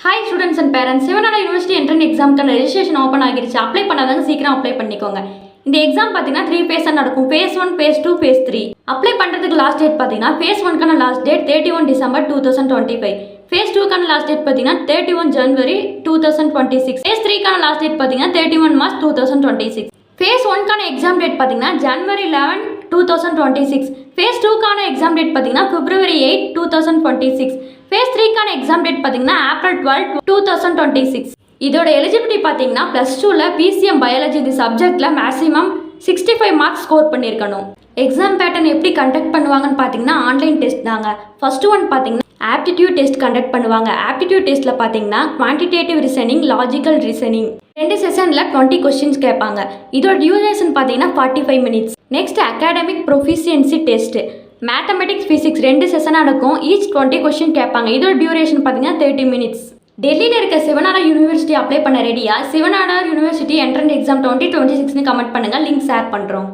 Hi students and parents, Shiv Nadar University entrance எக்ஸாமுக்கான registration open ஆகிடுச்சு. Apply பண்ணாதாங்க சீக்கிரம் அப்ளை பண்ணிக்கோங்க. இந்த எக்ஸாம் பார்த்தீங்கன்னா 3 ஃபேஸாக நடக்கும். Phase 1, phase 2, phase 3. அப்ளை பண்ணுறதுக்கு லாஸ்ட் டேட் பார்த்தீங்கன்னா ஃபேஸ் 1க்கான லாஸ்ட் டேட் 31 டிசம்பர் 2025. ஃபேஸ் 2க்கான லாஸ்ட் டேட் பார்த்தீங்கன்னா 31 ஜனவரி 2026. ஃபேஸ் 3க்கான லாஸ்ட் டேட் பார்த்தீங்கன்னா 31 மார்ச் 2026. ஃபேஸ் 1க்கான எக்ஸாம் டேட் பார்த்தீங்கன்னா ஜனவரி 11, 2026. ஃபேஸ் 2க்கான எக்ஸாம் டேட் பார்த்தீங்கன்னா பிப்ரவரி 8, 2026. ஃபேஸ் 3க்கான எக்ஸாம் டேட் பார்த்தீங்கன்னா ஏப்ரல் 12, 2026. இதோட எலிஜிபிலிட்டி பார்த்தீங்கன்னா +2ல பிசிஎம் பயாலஜி இந்த சப்ஜெக்டில் மேக்ஸிமம் 65 மார்க்ஸ் ஸ்கோர் பண்ணியிருக்கணும். எக்ஸாம் பேட்டர்ன் எப்படி கண்டக்ட் பண்ணுவாங்கன்னு பார்த்தீங்கன்னா ஆன்லைன் டெஸ்ட் தாங்க. ஃபர்ஸ்ட் ஒன் பார்த்தீங்கன்னா ஆப்டிடியூட் டெஸ்ட் கண்டக்ட் பண்ணுவாங்க. ஆப்டிடியூட் டெஸ்ட்டில் பார்த்தீங்கன்னா குவான்டிடேட்டிவ் ரிசனிங், லாஜிக்கல் ரிசனிங் 2 செஷனில் 20 கொஸ்டின்ஸ் கேட்பாங்க. இதோட டியூரேஷன் பார்த்தீங்கன்னா 45 minutes. Next academic proficiency test, mathematics, physics 2 செஷனாக நடக்கும். ஈச் 20 கொஸ்டின் கேட்பாங்க. இதோட டியூரேஷன் பார்த்தீங்கன்னா 30 மினிட்ஸ். டெல்லியில் இருக்க சிவனாடா யூனிவர்சிட்டி அப்ளை பண்ண ரெடியா? சிவனாடா யூனிவர்சிட்டி என்ட்ரன்ஸ் எக்ஸாம் 2026ன்னு கமெண்ட் பண்ணுங்கள். லிங்க் ஷேர் பண்ணுறோம்.